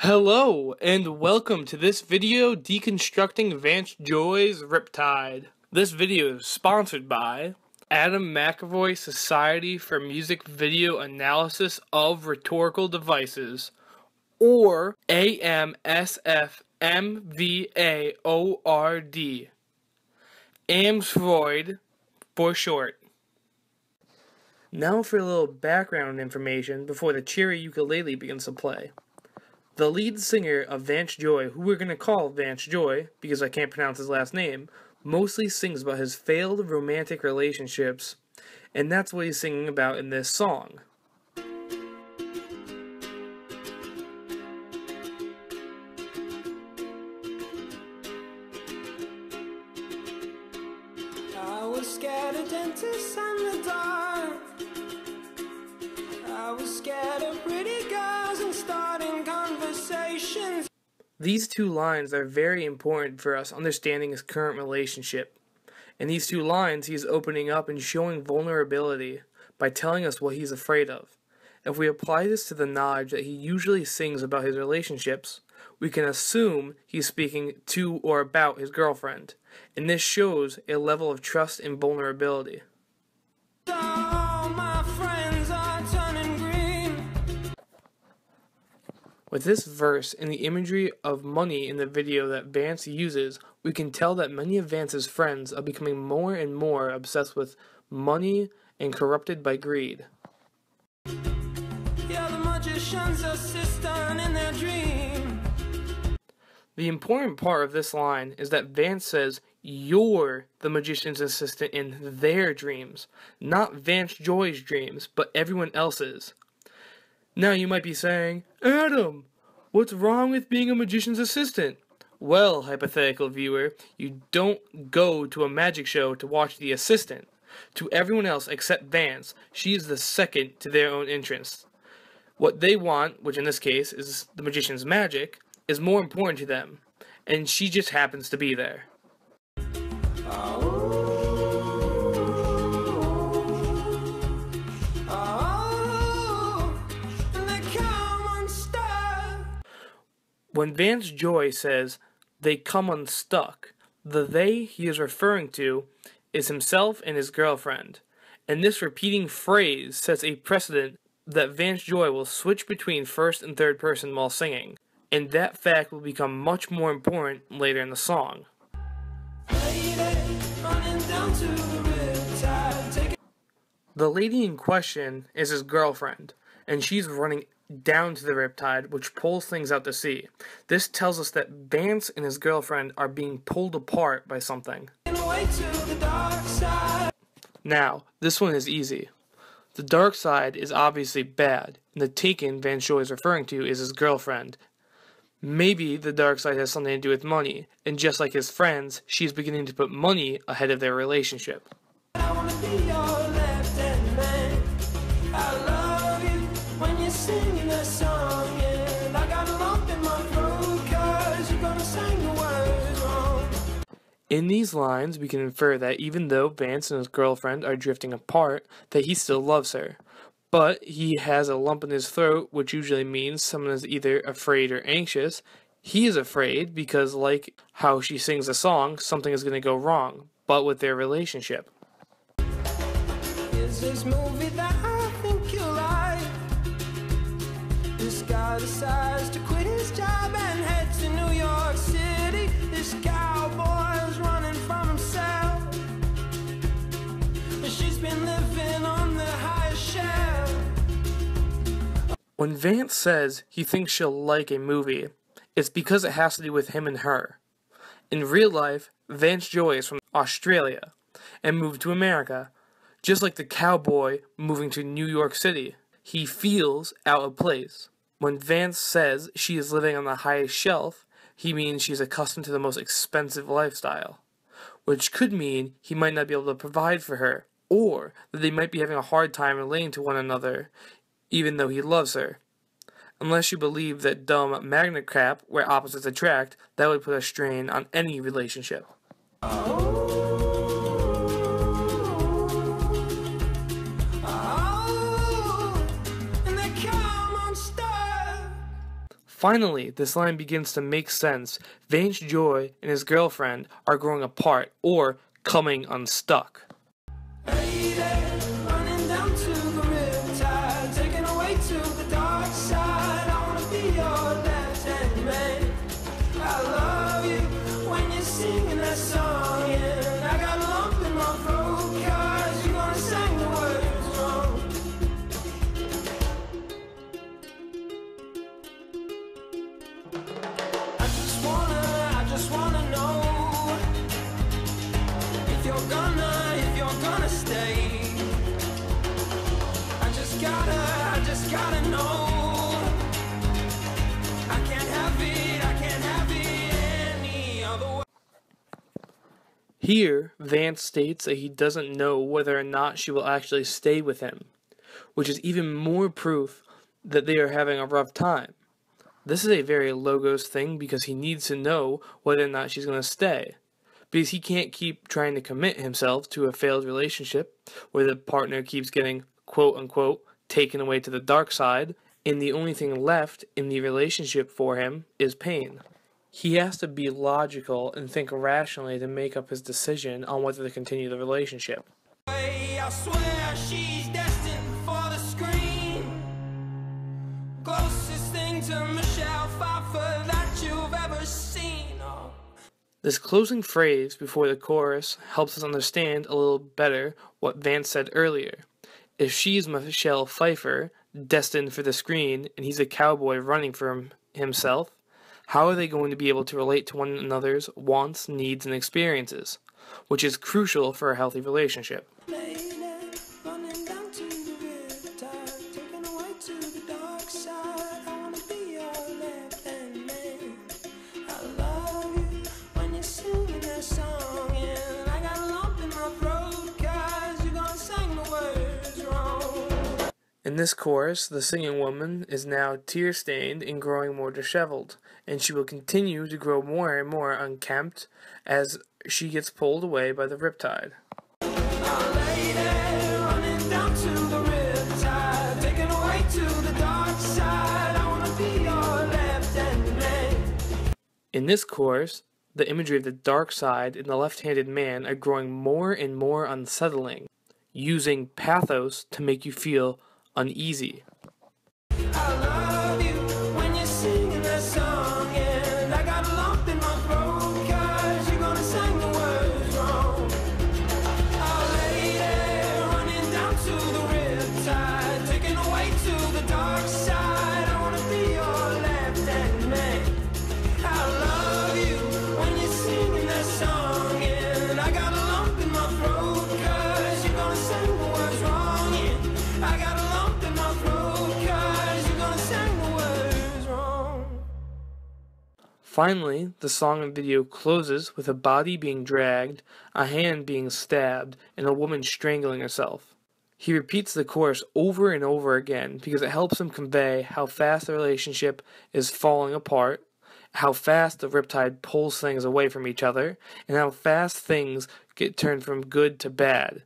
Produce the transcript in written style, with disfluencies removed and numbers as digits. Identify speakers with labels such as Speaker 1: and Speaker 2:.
Speaker 1: Hello, and welcome to this video deconstructing Vance Joy's Riptide. This video is sponsored by Adam McAvoy Society for Music Video Analysis of Rhetorical Devices, or AMSFMVAORD, AMSVOID for short. Now for a little background information before the cheery ukulele begins to play. The lead singer of Vance Joy, who we're going to call Vance Joy, because I can't pronounce his last name, mostly sings about his failed romantic relationships, and that's what he's singing about in this song.
Speaker 2: I was scared of dentists and the dark. I was scared of pretty girls and starting conversations.
Speaker 1: These two lines are very important for us understanding his current relationship. In these two lines, he's opening up and showing vulnerability by telling us what he's afraid of. If we apply this to the knowledge that he usually sings about his relationships, we can assume he's speaking to or about his girlfriend, and this shows a level of trust and vulnerability.
Speaker 2: All my friends are turning green.
Speaker 1: With this verse and the imagery of money in the video that Vance uses, we can tell that many of Vance's friends are becoming more and more obsessed with money and corrupted by greed.
Speaker 2: You're the magician's assistant in their dream.
Speaker 1: The important part of this line is that Vance says you're the magician's assistant in their dreams, not Vance Joy's dreams, but everyone else's. Now you might be saying, Adam, what's wrong with being a magician's assistant? Well, hypothetical viewer, you don't go to a magic show to watch the assistant. To everyone else except Vance, she is the second to their own interests. What they want, which in this case is the magician's magic, is more important to them, and she just happens to be there. When Vance Joy says, they come unstuck, the they he is referring to is himself and his girlfriend, and this repeating phrase sets a precedent that Vance Joy will switch between first and third person while singing, and that fact will become much more important later in the song. The lady in question is his girlfriend, and she's running down to the riptide, which pulls things out to sea. This tells us that Vance and his girlfriend are being pulled apart by something. Now, this one is easy. The dark side is obviously bad, and the taken Vance Joy is referring to is his girlfriend. Maybe the dark side has something to do with money, and just like his friends, she's beginning to put money ahead of their relationship.
Speaker 2: I wanna be your left-hand man. I love you when you're singing a song, and I got a lump in my throat 'cause you're gonna sing the words wrong.
Speaker 1: In these lines, we can infer that even though Vance and his girlfriend are drifting apart, that he still loves her. But he has a lump in his throat, which usually means someone is either afraid or anxious. He is afraid because, like how she sings a song, something is going to go wrong, but with their relationship.
Speaker 2: Is this movie that I think you like? This guy decides to quit his job and head to New York City. This cowboy's running from himself. She's been living on the highest shelf.
Speaker 1: When Vance says he thinks she'll like a movie, it's because it has to do with him and her. In real life, Vance Joy is from Australia and moved to America. Just like the cowboy moving to New York City, he feels out of place. When Vance says she is living on the highest shelf, he means she's accustomed to the most expensive lifestyle, which could mean he might not be able to provide for her, or that they might be having a hard time relating to one another, even though he loves her. Unless you believe that dumb magnet crap, where opposites attract, that would put a strain on any relationship. Finally, this line begins to make sense. Vance Joy and his girlfriend are growing apart, or coming unstuck.
Speaker 2: Hey there, running down to the riptide, taken away to the dark side. I wanna be your left-hand man. I love you when you're singing that song, and I got a lump in my throat 'cause you're gonna sing the words wrong. I just wanna know if you're gonna stay. I just gotta know. I can't have it any other way.
Speaker 1: Here, Vance states that he doesn't know whether or not she will actually stay with him, which is even more proof that they are having a rough time. This is a very Logos thing because he needs to know whether or not she's going to stay. Because he can't keep trying to commit himself to a failed relationship where the partner keeps getting, quote-unquote, taken away to the dark side, and the only thing left in the relationship for him is pain. He has to be logical and think rationally to make up his decision on whether to continue the relationship.
Speaker 2: I swear she's destined for the screen. Closest thing to Michelle Pfeiffer that you've ever seen. Oh.
Speaker 1: This closing phrase before the chorus helps us understand a little better what Vance said earlier. If she's Michelle Pfeiffer, destined for the screen, and he's a cowboy running from himself, how are they going to be able to relate to one another's wants, needs, and experiences? Which is crucial for a healthy relationship.
Speaker 2: Lady, running down to the riptide, taken away to the dark side. I wanna be your left-hand man. I love you when you're singing that song, and I got a lump in my throat 'cause you're gonna sing the words wrong.
Speaker 1: In this chorus, the singing woman is now tear-stained and growing more disheveled, and she will continue to grow more and more unkempt as she gets pulled away by the riptide.
Speaker 2: Oh, lady, running down to the riptide, taken away to the dark side. I wanna be your left-hand man.
Speaker 1: In this chorus, the imagery of the dark side and the left-handed man are growing more and more unsettling, using pathos to make you feel uneasy.
Speaker 2: I love you when you're singing that song, and I got a lump in my throat 'cause you're gonna sing the words wrong. Oh, lady, running down to the riptide, taken away to the dark side. I wanna be your left-hand man. I love you when you're singing that song, and I got a lump in my throat 'cause you're gonna sing the words wrong. Yeah, I got a lump in my throat 'cause you're gonna sing the words wrong.
Speaker 1: Finally, the song and video closes with a body being dragged, a hand being stabbed, and a woman strangling herself. He repeats the chorus over and over again because it helps him convey how fast the relationship is falling apart, how fast the riptide pulls things away from each other, and how fast things get turned from good to bad.